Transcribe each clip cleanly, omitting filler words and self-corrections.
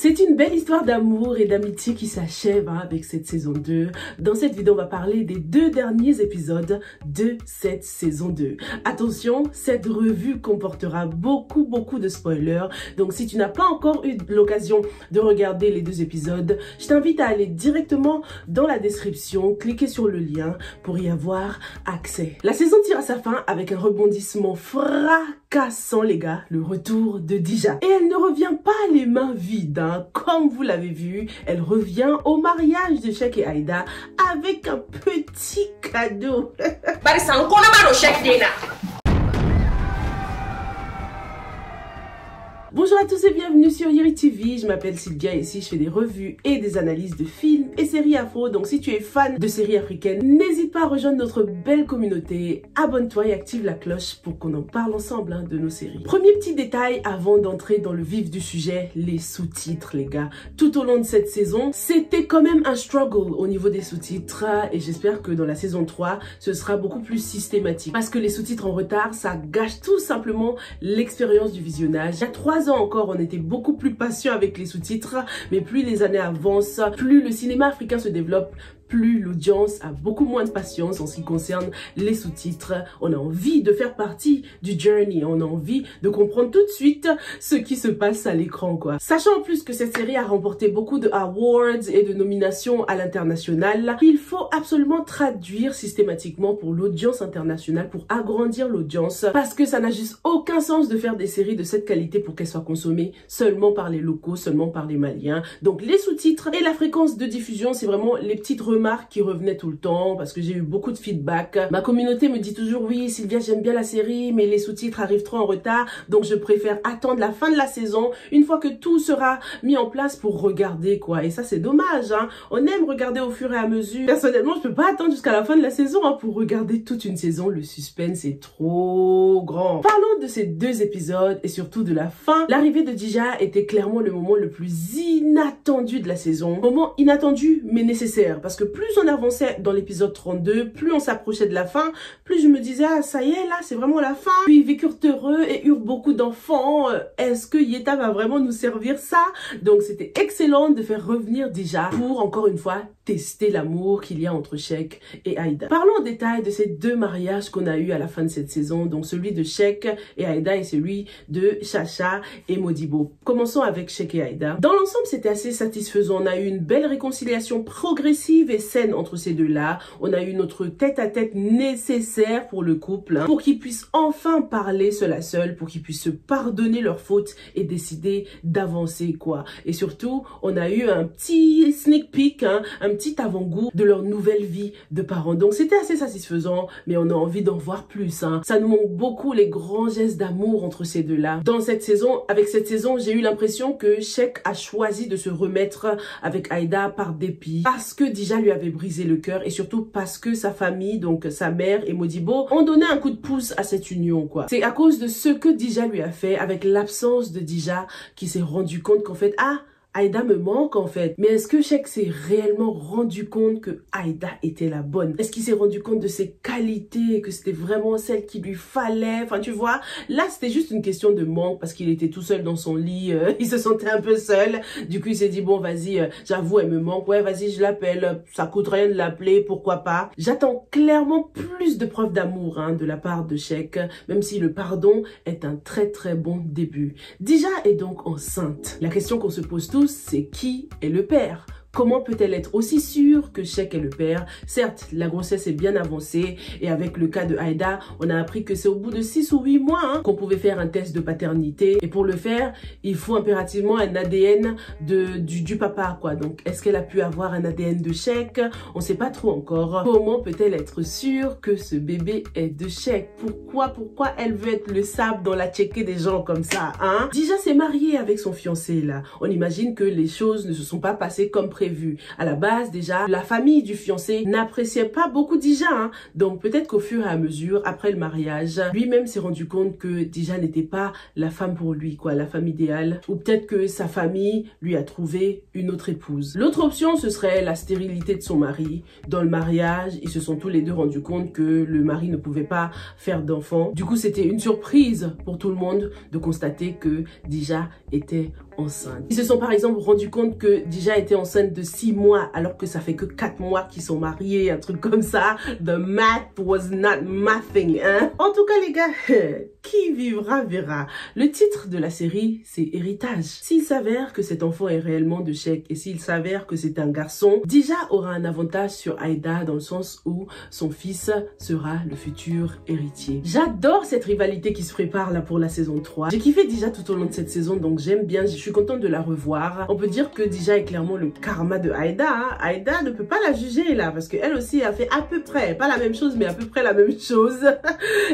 C'est une belle histoire d'amour et d'amitié qui s'achève avec cette saison 2. Dans cette vidéo, on va parler des 2 derniers épisodes de cette saison 2. Attention, cette revue comportera beaucoup de spoilers. Donc si tu n'as pas encore eu l'occasion de regarder les 2 épisodes, je t'invite à aller directement dans la description, cliquer sur le lien pour y avoir accès. La saison tire à sa fin avec un rebondissement fracassant, les gars, le retour de Dija. Et elle ne revient pas les mains vides, hein. Comme vous l'avez vu, elle revient au mariage de Shek et Aïda avec un petit cadeau. Bonjour à tous et bienvenue sur Yiri TV, je m'appelle Sylvia et ici je fais des revues et des analyses de films et séries afro. Donc si tu es fan de séries africaines, n'hésite pas à rejoindre notre belle communauté, abonne-toi et active la cloche pour qu'on en parle ensemble de nos séries. Premier petit détail avant d'entrer dans le vif du sujet, les sous-titres les gars. Tout au long de cette saison, c'était quand même un struggle au niveau des sous-titres et j'espère que dans la saison 3, ce sera beaucoup plus systématique. Parce que les sous-titres en retard, ça gâche tout simplement l'expérience du visionnage. Il y a 3 ans encore, on était beaucoup plus patient avec les sous-titres, mais plus les années avancent, plus le cinéma africain se développe, plus l'audience a beaucoup moins de patience en ce qui concerne les sous-titres. On a envie de faire partie du journey, on a envie de comprendre tout de suite ce qui se passe à l'écran, quoi. Sachant en plus que cette série a remporté beaucoup de awards et de nominations à l'international, il faut absolument traduire systématiquement pour l'audience internationale, pour agrandir l'audience, parce que ça n'a juste aucun sens de faire des séries de cette qualité pour qu'elles soient consommées seulement par les locaux, seulement par les Maliens. Donc les sous-titres et la fréquence de diffusion, c'est vraiment les petites remarques qui revenaient tout le temps parce que j'ai eu beaucoup de feedback. Ma communauté me dit toujours oui Sylvia, j'aime bien la série mais les sous-titres arrivent trop en retard, donc je préfère attendre la fin de la saison une fois que tout sera mis en place pour regarder, quoi. Et ça c'est dommage, hein. On aime regarder au fur et à mesure. Personnellement je peux pas attendre jusqu'à la fin de la saison pour regarder toute une saison, le suspense est trop grand. Parlons de ces 2 épisodes et surtout de la fin. L'arrivée de Dija était clairement le moment le plus inattendu de la saison. Moment inattendu mais nécessaire, parce que plus on avançait dans l'épisode 32, plus on s'approchait de la fin, plus je me disais ah ça y est là c'est vraiment la fin. Puis ils vécurent heureux et eurent beaucoup d'enfants. Est-ce que Yeta va vraiment nous servir ça? Donc c'était excellent de faire revenir Dija pour encore une fois tester l'amour qu'il y a entre Shek et Aïda. Parlons en détail de ces 2 mariages qu'on a eu à la fin de cette saison, donc celui de Shek et Aïda et celui de Chacha et Modibo. Commençons avec Shek et Aïda. Dans l'ensemble c'était assez satisfaisant, on a eu une belle réconciliation progressive et saine entre ces deux-là. On a eu notre tête-à-tête nécessaire pour le couple, pour qu'ils puissent enfin parler seul à seul, pour qu'ils puissent se pardonner leurs fautes et décider d'avancer, quoi. Et surtout, on a eu un petit sneak peek, un petit avant-goût de leur nouvelle vie de parents. Donc c'était assez satisfaisant, mais on a envie d'en voir plus. Ça nous manque beaucoup les grands gestes d'amour entre ces deux-là. Dans cette saison, avec cette saison, j'ai eu l'impression que Shek a choisi de se remettre avec Aïda par dépit, parce que Dija lui avait brisé le cœur et surtout parce que sa famille, donc sa mère et Modibo, ont donné un coup de pouce à cette union, quoi. C'est à cause de ce que Dija lui a fait, avec l'absence de Dija, qu'il s'est rendu compte qu'en fait, Aïda me manque en fait. Mais est-ce que Shek s'est réellement rendu compte que Aïda était la bonne? Est-ce qu'il s'est rendu compte de ses qualités, que c'était vraiment celle qu'il lui fallait? Enfin tu vois, là c'était juste une question de manque parce qu'il était tout seul dans son lit, il se sentait un peu seul. Du coup il s'est dit bon vas-y, j'avoue elle me manque, ouais vas-y je l'appelle, ça coûte rien de l'appeler, pourquoi pas. J'attends clairement plus de preuves d'amour de la part de Shek, même si le pardon est un très bon début. Dija est donc enceinte. La question qu'on se pose tous, c'est qui est le père? Comment peut-elle être aussi sûre que Shek est le père? Certes, la grossesse est bien avancée et avec le cas de Aïda, on a appris que c'est au bout de 6 ou 8 mois qu'on pouvait faire un test de paternité. Et pour le faire, il faut impérativement un ADN du papa, quoi. Donc, est-ce qu'elle a pu avoir un ADN de Shek? On sait pas trop encore. Comment peut-elle être sûre que ce bébé est de Shek? Pourquoi elle veut être le sable dans la tchéké des gens comme ça, Dija s'est mariée avec son fiancé, là. On imagine que les choses ne se sont pas passées comme prévu prévu. À la base, déjà, la famille du fiancé n'appréciait pas beaucoup Dija, hein. Donc peut-être qu'au fur et à mesure, après le mariage, lui-même s'est rendu compte que Dija n'était pas la femme pour lui, quoi, la femme idéale. Ou peut-être que sa famille lui a trouvé une autre épouse. L'autre option, ce serait la stérilité de son mari. Dans le mariage, ils se sont tous les deux rendus compte que le mari ne pouvait pas faire d'enfant. Du coup, c'était une surprise pour tout le monde de constater que Dija était enceinte. Ils se sont par exemple rendus compte que Dija était enceinte de 6 mois alors que ça fait que 4 mois qu'ils sont mariés, un truc comme ça. The math was not mathing, hein. En tout cas les gars, qui vivra verra. Le titre de la série, c'est Héritage. S'il s'avère que cet enfant est réellement de Sheikh et s'il s'avère que c'est un garçon, Dija aura un avantage sur Aïda dans le sens où son fils sera le futur héritier. J'adore cette rivalité qui se prépare là pour la saison 3. J'ai kiffé Dija tout au long de cette saison, donc j'aime bien, je suis contente de la revoir. On peut dire que Dija est clairement le karma de Aïda, hein. Aïda ne peut pas la juger là, parce qu'elle aussi a fait à peu près, pas la même chose, mais à peu près la même chose.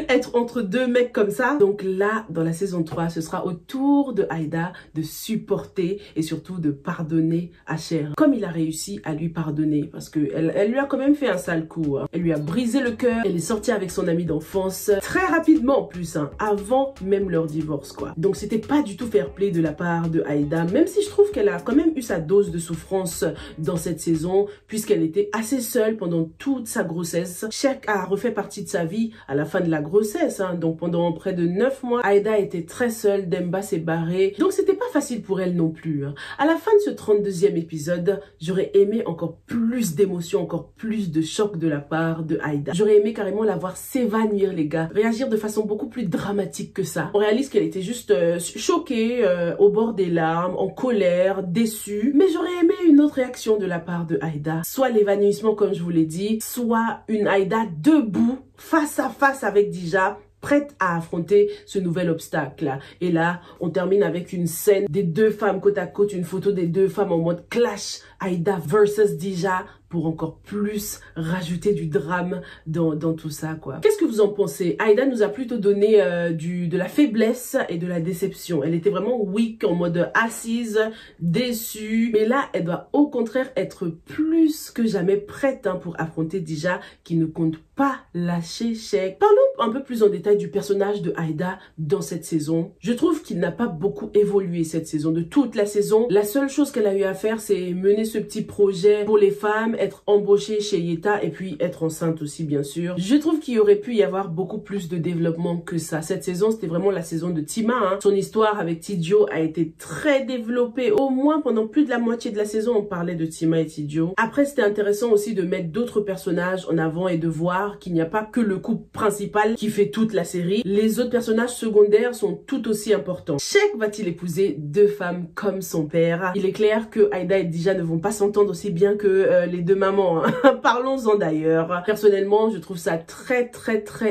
Être entre deux mecs comme ça. Donc là, dans la saison 3, ce sera au tour de Aïda de supporter et surtout de pardonner Asher. Comme il a réussi à lui pardonner, parce qu'elle lui a quand même fait un sale coup, hein. Elle lui a brisé le cœur, elle est sortie avec son ami d'enfance, très rapidement en plus, hein, avant même leur divorce, quoi. Donc c'était pas du tout fair play de la part de Aïda, même si je trouve qu'elle a quand même eu sa dose de souffrance dans cette saison, puisqu'elle était assez seule pendant toute sa grossesse. Sheikh a refait partie de sa vie à la fin de la grossesse, hein. Donc pendant près de 9 mois, Aïda était très seule, Demba s'est barré, donc c'était pas facile pour elle non plus, hein. À la fin de ce 32e épisode, j'aurais aimé encore plus d'émotions, encore plus de choc de la part de Aïda. J'aurais aimé carrément la voir s'évanouir, les gars, réagir de façon beaucoup plus dramatique que ça. On réalise qu'elle était juste choquée, au bord des larmes, en colère, déçue, mais j'aurais aimé une autre réaction de la part de Aïda. Soit l'évanouissement comme je vous l'ai dit, soit une Aïda debout, face à face avec Dija, prête à affronter ce nouvel obstacle. Et là, on termine avec une scène des deux femmes côte à côte, une photo des deux femmes en mode clash, Aïda versus Dija, pour encore plus rajouter du drame dans tout ça, quoi. Qu'est-ce que vous en pensez? Aïda nous a plutôt donné de la faiblesse et de la déception. Elle était vraiment weak, en mode assise, déçue. Mais là, elle doit au contraire être plus que jamais prête, hein, pour affronter Dija, qui ne compte pas lâcher Sheikh. Parlons un peu plus en détail du personnage de Aïda dans cette saison. Je trouve qu'il n'a pas beaucoup évolué cette saison. De toute la saison, la seule chose qu'elle a eu à faire, c'est mener ce petit projet pour les femmes, être embauchée chez Yeta et puis être enceinte aussi, bien sûr. Je trouve qu'il y aurait pu y avoir beaucoup plus de développement que ça. Cette saison, c'était vraiment la saison de Tima, hein. Son histoire avec Tidjo a été très développée. Au moins, pendant plus de la moitié de la saison, on parlait de Tima et Tidjo. Après, c'était intéressant aussi de mettre d'autres personnages en avant et de voir qu'il n'y a pas que le couple principal qui fait toute la série. Les autres personnages secondaires sont tout aussi importants. Sheikh va-t-il épouser deux femmes comme son père? Il est clair que Aïda et Dija ne vont pas s'entendre aussi bien que les deux mamans, hein. Parlons-en d'ailleurs. Personnellement, je trouve ça très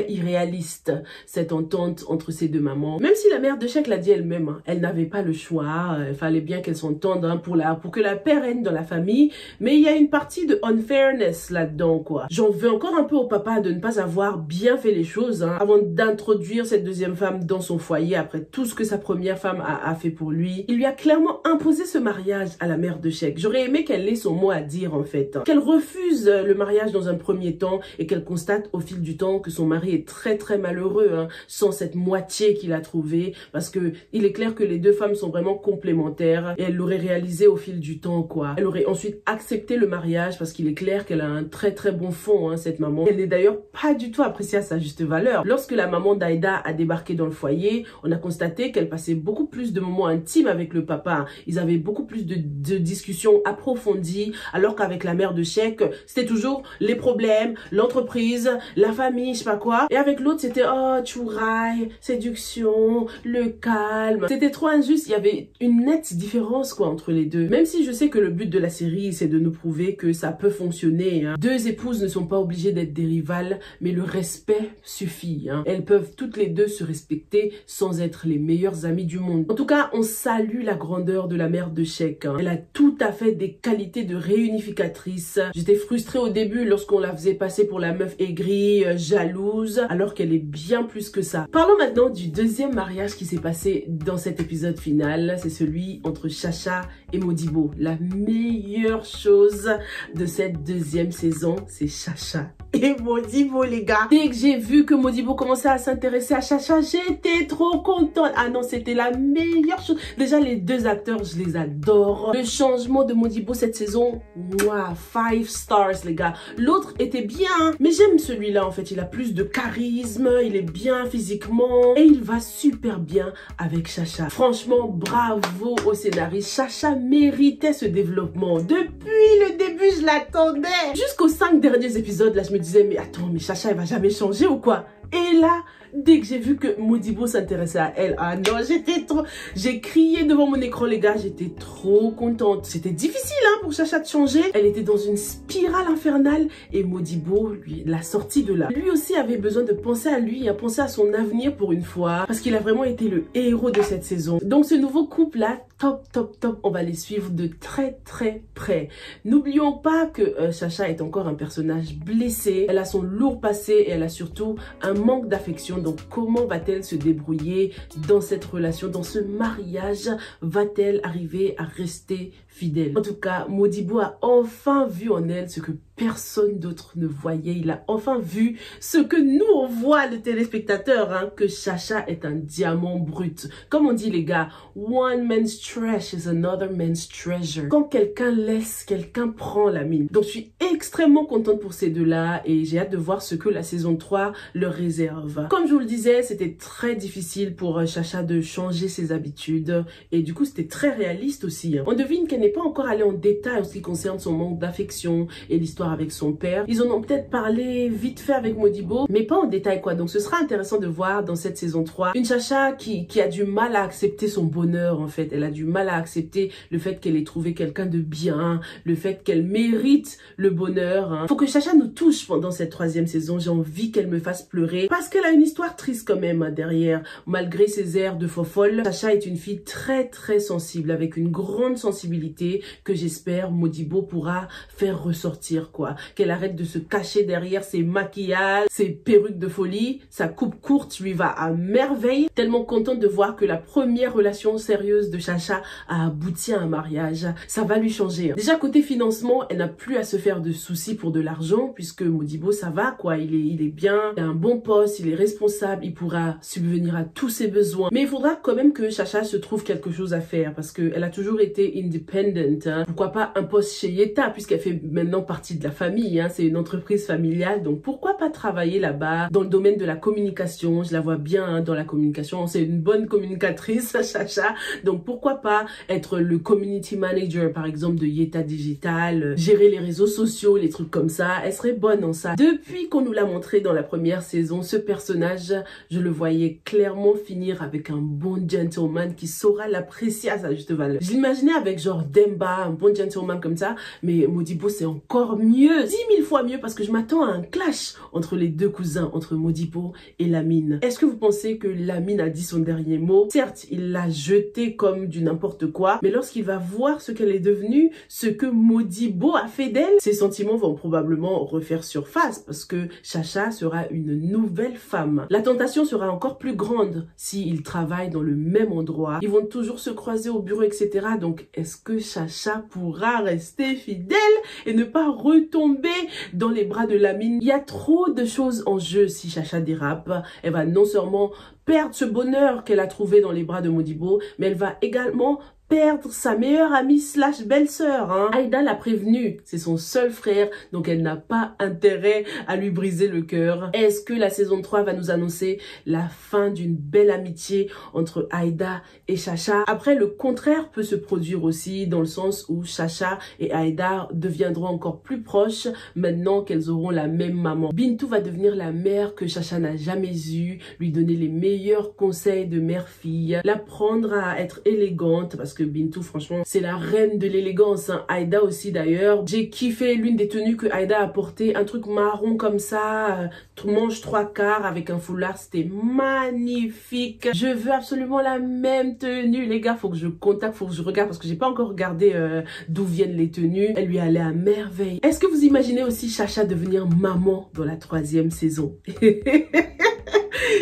irréaliste, cette entente entre ces deux mamans. Même si la mère de Sheikh l'a dit elle-même, hein, elle n'avait pas le choix. Il fallait bien qu'elles s'entendent, hein, pour que la paix règne dans la famille. Mais il y a une partie de unfairness là-dedans, quoi. J'en veux encore un peu au papa de ne pas avoir bien fait les choses, hein, avant d'introduire cette deuxième femme dans son foyer après tout ce que sa première femme a fait pour lui. Il lui a clairement imposé ce mariage à la mère de Sheikh. J'aurais aimé qu'elle ait son mot à dire, en fait, hein. Qu'elle refuse le mariage dans un premier temps et qu'elle constate au fil du temps que son mari est très malheureux, hein, sans cette moitié qu'il a trouvée, parce que il est clair que les deux femmes sont vraiment complémentaires et elle l'aurait réalisé au fil du temps, quoi. Elle aurait ensuite accepté le mariage parce qu'il est clair qu'elle a un très bon fond, hein, cette maman. Elle n'est d'ailleurs pas du tout appréciée à sa juste valeur. Lorsque la maman d'Aïda a débarqué dans le foyer, on a constaté qu'elle passait beaucoup plus de moments intimes avec le papa. Ils avaient beaucoup plus de discussions approfondies, alors qu'avec la mère de Sheikh, c'était toujours les problèmes, l'entreprise, la famille, je sais pas quoi. Et avec l'autre, c'était oh, chouraille, séduction, le calme. C'était trop injuste. Il y avait une nette différence, quoi, entre les deux. Même si je sais que le but de la série, c'est de nous prouver que ça peut fonctionner, hein. Deux épouses ne sont pas obligées d'être des rivales, mais le respect suffit, hein. Elles peuvent toutes les deux se respecter sans être les meilleures amies du monde. En tout cas, on salue la grandeur de la mère de Sheikh, hein. Elle a tout à fait des qualités de réunificatrice actrice. J'étais frustrée au début lorsqu'on la faisait passer pour la meuf aigrie, jalouse, alors qu'elle est bien plus que ça. Parlons maintenant du deuxième mariage qui s'est passé dans cet épisode final. C'est celui entre Chacha et Modibo. La meilleure chose de cette deuxième saison, c'est Chacha et Modibo, les gars. Dès que j'ai vu que Modibo commençait à s'intéresser à Chacha, j'étais trop contente. Ah non, c'était la meilleure chose. Déjà, les deux acteurs, je les adore. Le changement de Modibo cette saison, wow, 5 stars, les gars. L'autre était bien, mais j'aime celui-là, en fait. Il a plus de charisme, il est bien physiquement et il va super bien avec Chacha. Franchement, bravo au scénariste. Chacha méritait ce développement. Depuis le début, je l'attendais. Jusqu'aux 5 derniers épisodes, là, je me disais, mais attends, mais Chacha, elle va jamais changer ou quoi? Et là, dès que j'ai vu que Modibo s'intéressait à elle, ah non, j'ai crié devant mon écran, les gars, j'étais trop contente. C'était difficile, hein, pour Chacha de changer. Elle était dans une spirale infernale et Modibo, lui, l'a sortie de là. Lui aussi avait besoin de penser à lui, à penser à son avenir pour une fois, parce qu'il a vraiment été le héros de cette saison. Donc ce nouveau couple-là, top, top, top, on va les suivre de très, très près. N'oublions pas que Chacha est encore un personnage blessé. Elle a son lourd passé et elle a surtout un manque d'affection. Donc comment va-t-elle se débrouiller dans cette relation, dans ce mariage? Va-t-elle arriver à rester fidèle? En tout cas, Modibo a enfin vu en elle ce que personne d'autre ne voyait. Il a enfin vu ce que nous on voit, le téléspectateur, hein, que Chacha est un diamant brut. Comme on dit, les gars, one man's trash is another man's treasure. Quand quelqu'un laisse, quelqu'un prend la mine. Donc je suis extrêmement contente pour ces deux-là et j'ai hâte de voir ce que la saison 3 leur réserve. Comme je vous le disais, c'était très difficile pour Chacha de changer ses habitudes et du coup c'était très réaliste aussi, hein. On devine qu'elle n'est pas encore allée en détail en ce qui concerne son manque d'affection et l'histoire avec son père. Ils en ont peut-être parlé vite fait avec Modibo, mais pas en détail, quoi. Donc ce sera intéressant de voir dans cette saison 3 une Chacha qui a du mal à accepter son bonheur, en fait. Elle a du mal à accepter le fait qu'elle ait trouvé quelqu'un de bien, le fait qu'elle mérite le bonheur, hein. Faut que Chacha nous touche pendant cette 3e saison. J'ai envie qu'elle me fasse pleurer parce qu'elle a une histoire triste quand même, hein, derrière. Malgré ses airs de fofolle, Chacha est une fille très très sensible, avec une grande sensibilité que j'espère Modibo pourra faire ressortir, quoi. Qu'elle arrête de se cacher derrière ses maquillages, ses perruques de folie. Sa coupe courte lui va à merveille. Tellement contente de voir que la première relation sérieuse de Chacha a abouti à un mariage. Ça va lui changer, hein. Déjà côté financement, elle n'a plus à se faire de soucis pour de l'argent puisque Modibo, ça va, quoi. Il est bien, il a un bon poste, il est responsable, il pourra subvenir à tous ses besoins. Mais il faudra quand même que Chacha se trouve quelque chose à faire parce qu'elle a toujours été independent, hein. Pourquoi pas un poste chez Yeta puisqu'elle fait maintenant partie de la famille, hein. C'est une entreprise familiale, donc pourquoi pas travailler là-bas dans le domaine de la communication. Je la vois bien, hein, dans la communication. C'est une bonne communicatrice, Chacha. Donc pourquoi pas être le community manager par exemple de Yeta Digital, gérer les réseaux sociaux, les trucs comme ça. Elle serait bonne en ça. Depuis qu'on nous l'a montré dans la première saison, ce personnage, je le voyais clairement finir avec un bon gentleman qui saura l'apprécier à sa juste valeur. Je l'imaginais avec genre Demba, un bon gentleman comme ça, mais Modibo c'est encore mieux, 10 000 fois mieux, parce que je m'attends à un clash entre les deux cousins, entre Modibo et Lamine. Est-ce que vous pensez que Lamine a dit son dernier mot? Certes, il l'a jeté comme du n'importe quoi, mais lorsqu'il va voir ce qu'elle est devenue, ce que Modibo a fait d'elle, ses sentiments vont probablement refaire surface, parce que Chacha sera une nouvelle femme. La tentation sera encore plus grande s'ils travaillent dans le même endroit. Ils vont toujours se croiser au bureau, etc. Donc, est-ce que Chacha pourra rester fidèle et ne pas retomber dans les bras de Lamine? Il y a trop de choses en jeu si Chacha dérape. Elle va non seulement perdre ce bonheur qu'elle a trouvé dans les bras de Modibo, mais elle va également perdre sa meilleure amie slash belle-sœur, hein. Aïda l'a prévenue, c'est son seul frère, donc elle n'a pas intérêt à lui briser le cœur. Est-ce que la saison 3 va nous annoncer la fin d'une belle amitié entre Aïda et Chacha? Après, le contraire peut se produire aussi, dans le sens où Chacha et Aïda deviendront encore plus proches maintenant qu'elles auront la même maman. Bintou va devenir la mère que Chacha n'a jamais eue, lui donner les meilleurs conseils de mère-fille, l'apprendre à être élégante, parce que Bintou, franchement, c'est la reine de l'élégance, hein. Aïda aussi d'ailleurs. J'ai kiffé l'une des tenues que Aïda a portée, un truc marron comme ça, manche 3/4 avec un foulard, c'était magnifique. Je veux absolument la même tenue, les gars. Faut que je contacte, faut que je regarde parce que j'ai pas encore regardé d'où viennent les tenues. Elle lui allait à merveille. Est-ce que vous imaginez aussi Chacha devenir maman dans la 3e saison?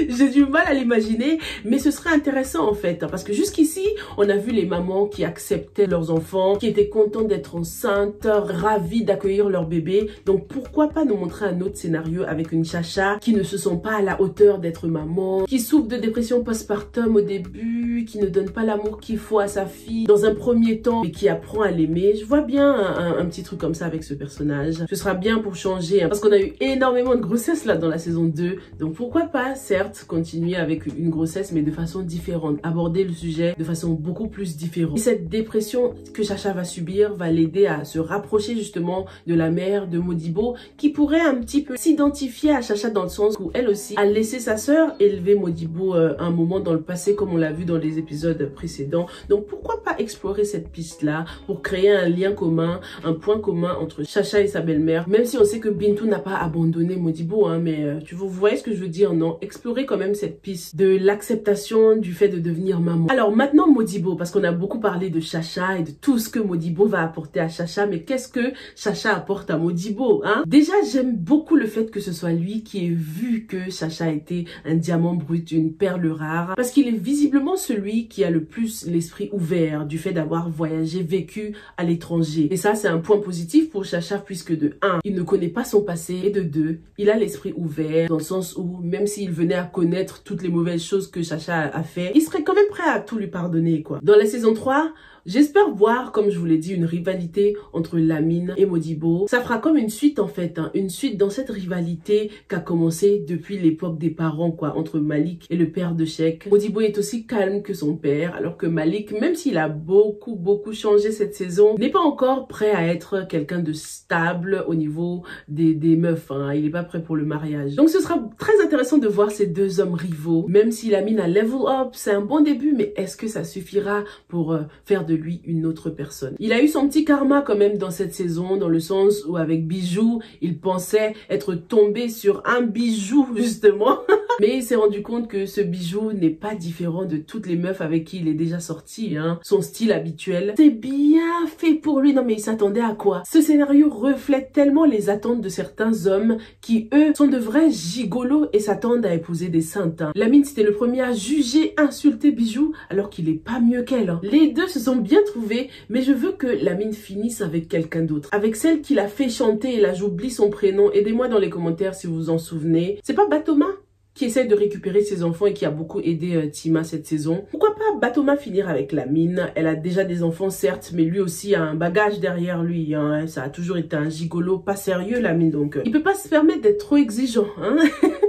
J'ai du mal à l'imaginer, mais ce serait intéressant en fait, parce que jusqu'ici, on a vu les mamans qui acceptaient leurs enfants, qui étaient contentes d'être enceintes, ravies d'accueillir leur bébé. Donc pourquoi pas nous montrer un autre scénario avec une Chacha qui ne se sent pas à la hauteur d'être maman, qui souffre de dépression postpartum au début, qui ne donne pas l'amour qu'il faut à sa fille dans un premier temps, mais qui apprend à l'aimer. Je vois bien un petit truc comme ça avec ce personnage. Ce sera bien pour changer, hein, parce qu'on a eu énormément de grossesses là dans la saison 2. Donc pourquoi pas, certes, continuer avec une grossesse, mais de façon différente, aborder le sujet de façon beaucoup plus différente. Et cette dépression que Chacha va subir va l'aider à se rapprocher justement de la mère de Modibo, qui pourrait un petit peu s'identifier à Chacha dans le sens où elle aussi a laissé sa sœur élever Modibo un moment dans le passé, comme on l'a vu dans les épisodes précédents. Donc pourquoi pas explorer cette piste-là pour créer un lien commun, un point commun entre Chacha et sa belle-mère, même si on sait que Bintou n'a pas abandonné Modibo, hein, mais vous voyez ce que je veux dire, non? Explorer quand même cette piste de l'acceptation du fait de devenir maman. Alors maintenant Modibo, parce qu'on a beaucoup parlé de Chacha et de tout ce que Modibo va apporter à Chacha, mais qu'est-ce que Chacha apporte à Modibo, hein? Déjà, j'aime beaucoup le fait que ce soit lui qui ait vu que Chacha était un diamant brut, une perle rare, parce qu'il est visiblement celui qui a le plus l'esprit ouvert du fait d'avoir voyagé, vécu à l'étranger. Et ça, c'est un point positif pour Chacha, puisque de 1, il ne connaît pas son passé, et de 2, il a l'esprit ouvert, dans le sens où même s'il venait à connaître toutes les mauvaises choses que Chacha a fait, il serait quand même prêt à tout lui pardonner, quoi. Dans la saison 3, j'espère voir, comme je vous l'ai dit, une rivalité entre Lamine et Modibo. Ça fera comme une suite en fait, hein, une suite dans cette rivalité qui a commencé depuis l'époque des parents, quoi, entre Malik et le père de Sheikh. Modibo est aussi calme que son père, alors que Malik, même s'il a beaucoup changé cette saison, n'est pas encore prêt à être quelqu'un de stable au niveau des meufs, hein. Il n'est pas prêt pour le mariage. Donc ce sera très intéressant de voir ces deux hommes rivaux, même si Lamine a level up, c'est un bon début, mais est-ce que ça suffira pour faire de lui une autre personne? Il a eu son petit karma quand même dans cette saison, dans le sens où avec Bijou, il pensait être tombé sur un bijou justement. Mais il s'est rendu compte que ce bijou n'est pas différent de toutes les meufs avec qui il est déjà sorti, hein. Son style habituel, c'est bien fait pour lui. Non mais il s'attendait à quoi? Ce scénario reflète tellement les attentes de certains hommes qui, eux, sont de vrais gigolos et s'attendent à épouser des saintes, hein. Lamine, c'était le premier à juger, insulter Bijou, alors qu'il est pas mieux qu'elle, hein. Les deux se sont bien trouvés, mais je veux que Lamine finisse avec quelqu'un d'autre. Avec celle qui l'a fait chanter, et là j'oublie son prénom, aidez-moi dans les commentaires si vous vous en souvenez. C'est pas Batoma qui essaie de récupérer ses enfants et qui a beaucoup aidé Tima cette saison? Pourquoi pas Batoma finir avec Lamine? Elle a déjà des enfants certes, mais lui aussi a un bagage derrière lui, hein. Ça a toujours été un gigolo pas sérieux, Lamine, donc il peut pas se permettre d'être trop exigeant, hein.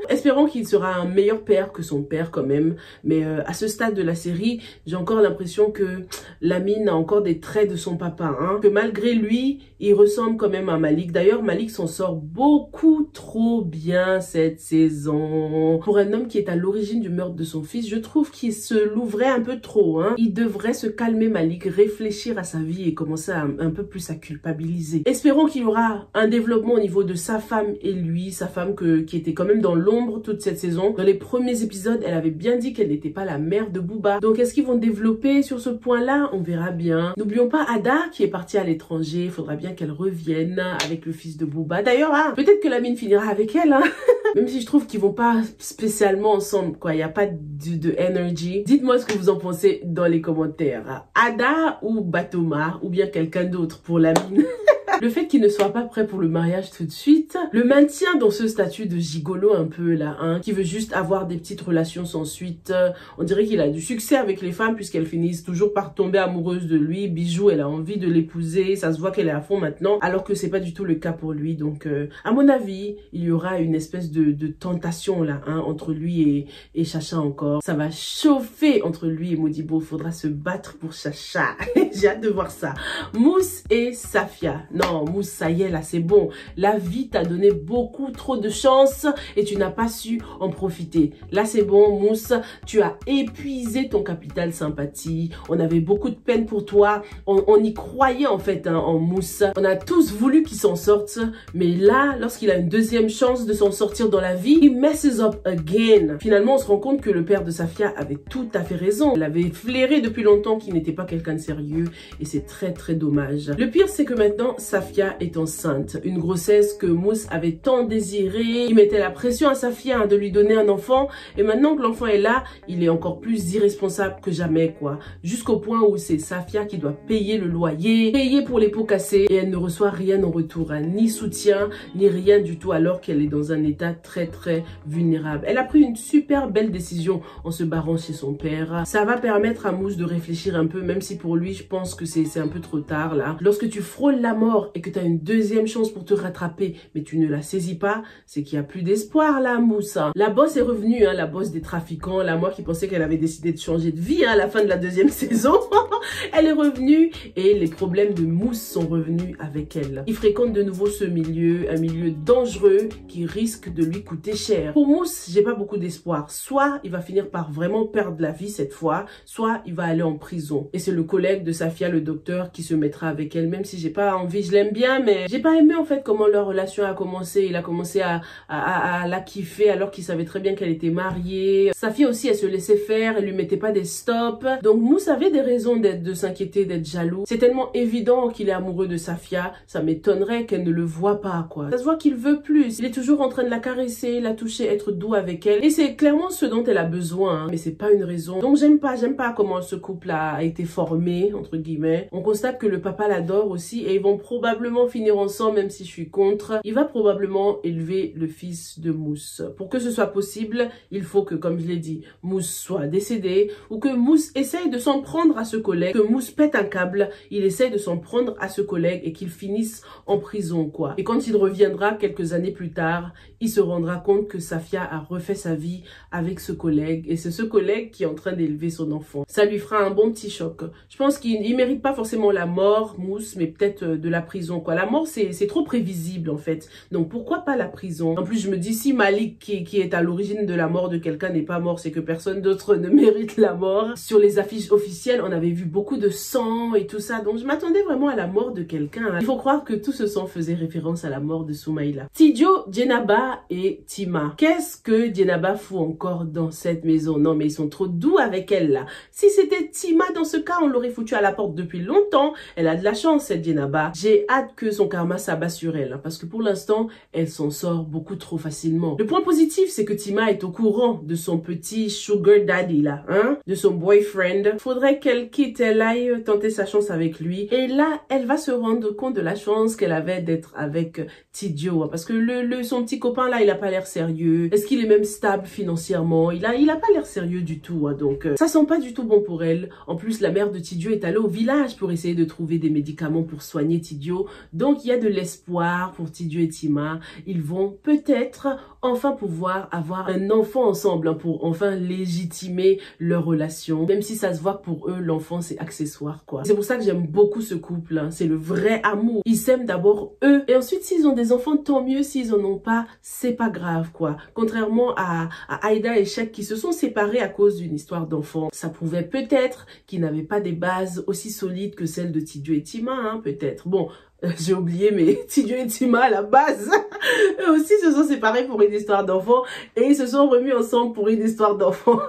Espérons qu'il sera un meilleur père que son père quand même, mais à ce stade de la série, j'ai encore l'impression que Lamine a encore des traits de son papa, hein. Que malgré lui, il ressemble quand même à Malik. D'ailleurs, Malik s'en sort beaucoup trop bien cette saison. Pour un homme qui est à l'origine du meurtre de son fils, je trouve qu'il se l'ouvrait un peu trop, hein. Il devrait se calmer, Malik, réfléchir à sa vie et commencer un peu plus à culpabiliser. Espérons qu'il y aura un développement au niveau de sa femme et lui, sa femme qui était quand même dans l'ombre toute cette saison. Dans les premiers épisodes, elle avait bien dit qu'elle n'était pas la mère de Booba. Donc est-ce qu'ils vont développer sur ce point-là? On verra bien. N'oublions pas Ada qui est partie à l'étranger. Il faudra bien qu'elle revienne avec le fils de Booba. D'ailleurs, hein, peut-être que Lamine finira avec elle, hein. Même si je trouve qu'ils vont pas spécialement ensemble, quoi. Il n'y a pas de energy. Dites-moi ce que vous en pensez dans les commentaires. Ada ou Batoma, ou bien quelqu'un d'autre pour Lamine. Le fait qu'il ne soit pas prêt pour le mariage tout de suite, le maintien dans ce statut de gigolo un peu là, hein, qui veut juste avoir des petites relations sans suite. On dirait qu'il a du succès avec les femmes puisqu'elles finissent toujours par tomber amoureuses de lui. Bijou, elle a envie de l'épouser, ça se voit qu'elle est à fond maintenant, alors que c'est pas du tout le cas pour lui. Donc à mon avis, il y aura une espèce de tentation là, hein, entre lui et Chacha encore. Ça va chauffer entre lui et Modibo, faudra se battre pour Chacha. J'ai hâte de voir ça. Mousse et Safia. Non, non, Mousse, ça y est, là, c'est bon. La vie t'a donné beaucoup trop de chance et tu n'as pas su en profiter. Là, c'est bon, Mousse, tu as épuisé ton capital sympathie. On avait beaucoup de peine pour toi. On y croyait, en fait, hein, en Mousse. On a tous voulu qu'il s'en sorte. Mais là, lorsqu'il a une deuxième chance de s'en sortir dans la vie, il messes up again. Finalement, on se rend compte que le père de Safia avait tout à fait raison. Il avait flairé depuis longtemps qu'il n'était pas quelqu'un de sérieux et c'est très très dommage. Le pire, c'est que maintenant, Safia est enceinte. Une grossesse que Mousse avait tant désirée. Il mettait la pression à Safia hein, de lui donner un enfant et maintenant que l'enfant est là, il est encore plus irresponsable que jamais quoi. Jusqu'au point où c'est Safia qui doit payer le loyer, payer pour les pots cassés et elle ne reçoit rien en retour, hein, ni soutien, ni rien du tout alors qu'elle est dans un état très très vulnérable. Elle a pris une super belle décision en se barrant chez son père. Ça va permettre à Mousse de réfléchir un peu, même si pour lui, je pense que c'est un peu trop tard là. Lorsque tu frôles la mort et que tu as une deuxième chance pour te rattraper, mais tu ne la saisis pas, c'est qu'il n'y a plus d'espoir là, Mousse. La bosse est revenue, hein, la bosse des trafiquants, la moi qui pensais qu'elle avait décidé de changer de vie hein, à la fin de la deuxième saison. Elle est revenue et les problèmes de Mousse sont revenus avec elle. Il fréquente de nouveau ce milieu, un milieu dangereux qui risque de lui coûter cher. Pour Mousse, j'ai pas beaucoup d'espoir. Soit il va finir par vraiment perdre la vie cette fois, soit il va aller en prison. Et c'est le collègue de Safia, le docteur, qui se mettra avec elle, même si j'ai pas envie, je l'aime bien, mais j'ai pas aimé en fait comment leur relation a commencé. Il a commencé à la kiffer alors qu'il savait très bien qu'elle était mariée. Safia aussi, elle se laissait faire, elle lui mettait pas des stops. Donc Mousse avait des raisons de s'inquiéter, d'être jaloux. C'est tellement évident qu'il est amoureux de Safia, ça m'étonnerait qu'elle ne le voit pas quoi. Ça se voit qu'il veut plus. Il est toujours en train de la caresser, la toucher, être doux avec elle. Et c'est clairement ce dont elle a besoin, hein. Mais c'est pas une raison. Donc j'aime pas comment ce couple a été formé, entre guillemets. On constate que le papa l'adore aussi et ils vont probablement finir ensemble, même si je suis contre. Il va probablement élever le fils de Mousse. Pour que ce soit possible, il faut que, comme je l'ai dit, Mousse soit décédé ou que Mousse essaye de s'en prendre à ce collègue, que Mousse pète un câble, il essaye de s'en prendre à ce collègue et qu'il finisse en prison, quoi. Et quand il reviendra quelques années plus tard, il se rendra compte que Safia a refait sa vie avec ce collègue et c'est ce collègue qui est en train d'élever son enfant. Ça lui fera un bon petit choc. Je pense qu'il mérite pas forcément la mort, Mousse, mais peut-être de la prison, quoi. La mort, c'est trop prévisible, en fait. Donc, pourquoi pas la prison? En plus, je me dis, si Malik, qui est à l'origine de la mort de quelqu'un, n'est pas mort, c'est que personne d'autre ne mérite la mort. Sur les affiches officielles, on avait vu beaucoup de sang et tout ça. Donc, je m'attendais vraiment à la mort de quelqu'un, hein. Il faut croire que tout ce sang faisait référence à la mort de Soumaïla. Tidjo, Djenaba et Tima. Qu'est-ce que Djenaba fout encore dans cette maison? Non, mais ils sont trop doux avec elle, là. Si c'était Tima, dans ce cas, on l'aurait foutu à la porte depuis longtemps. Elle a de la chance, cette Djenaba. J'ai hâte que son karma s'abat sur elle, hein, parce que pour l'instant, elle s'en sort beaucoup trop facilement. Le point positif, c'est que Tima est au courant de son petit sugar daddy, là, hein, de son boyfriend. Faudrait qu'elle quitte, elle aille tenter sa chance avec lui. Et là, elle va se rendre compte de la chance qu'elle avait d'être avec Tidjo, hein, parce que son petit copain, là, il a pas l'air sérieux. Est-ce qu'il est même stable financièrement? Il a pas l'air sérieux du tout, hein, donc ça sent pas du tout bon pour elle. En plus, la mère de Tidjo est allée au village pour essayer de trouver des médicaments pour soigner Tidjo. Donc, il y a de l'espoir pour Tidjo et Tima. Ils vont peut-être enfin pouvoir avoir un enfant ensemble, hein, pour enfin légitimer leur relation. Même si ça se voit que pour eux, l'enfant, c'est accessoire, quoi. C'est pour ça que j'aime beaucoup ce couple, hein. C'est le vrai amour. Ils s'aiment d'abord eux. Et ensuite, s'ils ont des enfants, tant mieux. S'ils en ont pas, c'est pas grave, quoi. Contrairement à Aïda et Cheick qui se sont séparés à cause d'une histoire d'enfant. Ça prouvait peut-être qu'ils n'avaient pas des bases aussi solides que celles de Tidjo et Tima, hein, peut-être. Bon, j'ai oublié, mais Tidjo et Tima, à la base, eux aussi se sont séparés pour une histoire d'enfant et ils se sont remis ensemble pour une histoire d'enfant.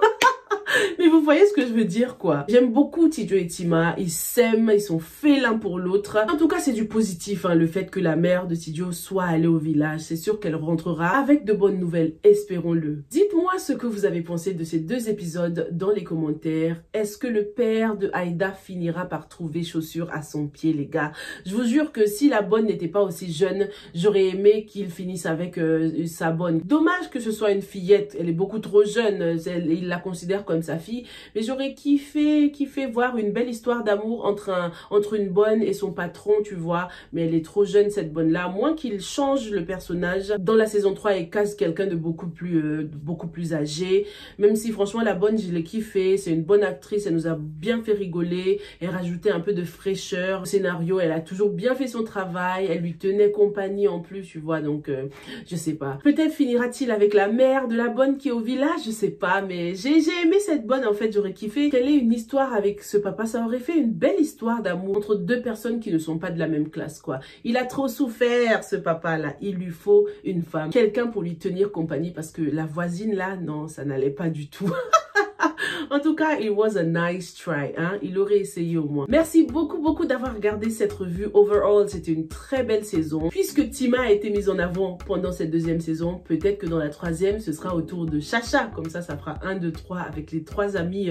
Mais vous voyez ce que je veux dire, quoi. J'aime beaucoup Tidjo et Tima. Ils s'aiment, ils sont faits l'un pour l'autre. En tout cas, c'est du positif, hein, le fait que la mère de Tidjo soit allée au village. C'est sûr qu'elle rentrera avec de bonnes nouvelles, espérons-le. Dites-moi ce que vous avez pensé de ces deux épisodes dans les commentaires. Est-ce que le père de Aïda finira par trouver chaussure à son pied, les gars? Je vous jure que si la bonne n'était pas aussi jeune, j'aurais aimé qu'il finisse avec sa bonne. Dommage que ce soit une fillette. Elle est beaucoup trop jeune. Il la considère comme sa fille, mais j'aurais kiffé voir une belle histoire d'amour entre une bonne et son patron, tu vois. Mais elle est trop jeune, cette bonne là, à moins qu'il change le personnage dans la saison 3 et casse quelqu'un de beaucoup beaucoup plus âgée. Même si franchement la bonne, je l'ai kiffée, c'est une bonne actrice, elle nous a bien fait rigoler, elle rajoutait un peu de fraîcheur au scénario, elle a toujours bien fait son travail, elle lui tenait compagnie en plus, tu vois, donc je sais pas. Peut-être finira-t-il avec la mère de la bonne qui est au village, je sais pas, mais j'ai aimé cette bonne, en fait, j'aurais kiffé qu'elle ait une histoire avec ce papa, ça aurait fait une belle histoire d'amour entre deux personnes qui ne sont pas de la même classe, quoi. Il a trop souffert, ce papa-là, il lui faut une femme, quelqu'un pour lui tenir compagnie, parce que la voisine là, non, ça n'allait pas du tout. En tout cas, it was a nice try, hein. Il aurait essayé au moins. Merci beaucoup d'avoir regardé cette revue. Overall, c'était une très belle saison. Puisque Tima a été mise en avant pendant cette deuxième saison, peut-être que dans la troisième, ce sera au tour de Chacha. Comme ça fera 1, 2, 3 avec les 3 amis,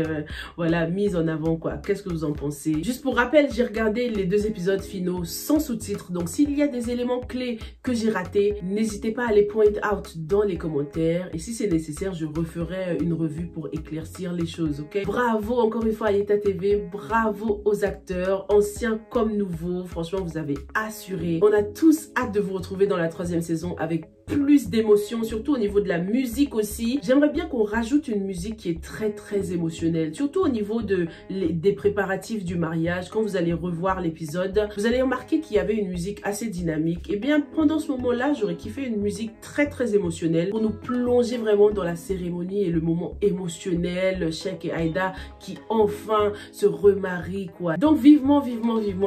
voilà, mises en avant, quoi. Qu'est-ce que vous en pensez? Juste pour rappel, j'ai regardé les 2 épisodes finaux sans sous-titres. Donc, s'il y a des éléments clés que j'ai ratés, n'hésitez pas à les point out dans les commentaires. Et si c'est nécessaire, je referai une revue pour éclaircir les choses, ok? Bravo encore une fois à Yeta TV, bravo aux acteurs, anciens comme nouveaux, franchement vous avez assuré. On a tous hâte de vous retrouver dans la 3e saison avec plus d'émotions, surtout au niveau de la musique aussi. J'aimerais bien qu'on rajoute une musique qui est très émotionnelle, surtout au niveau des préparatifs du mariage. Quand vous allez revoir l'épisode, vous allez remarquer qu'il y avait une musique assez dynamique. Et bien pendant ce moment-là, j'aurais kiffé une musique très émotionnelle pour nous plonger vraiment dans la cérémonie et le moment émotionnel. Sheikh et Aïda qui enfin se remarient, quoi. Donc vivement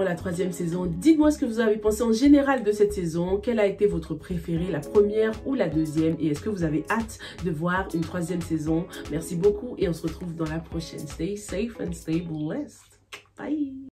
la 3e saison. Dites-moi ce que vous avez pensé en général de cette saison. Quelle a été votre préférée, la première ou la 2e, et est-ce que vous avez hâte de voir une 3e saison? Merci beaucoup et on se retrouve dans la prochaine. Stay safe and stay blessed. Bye.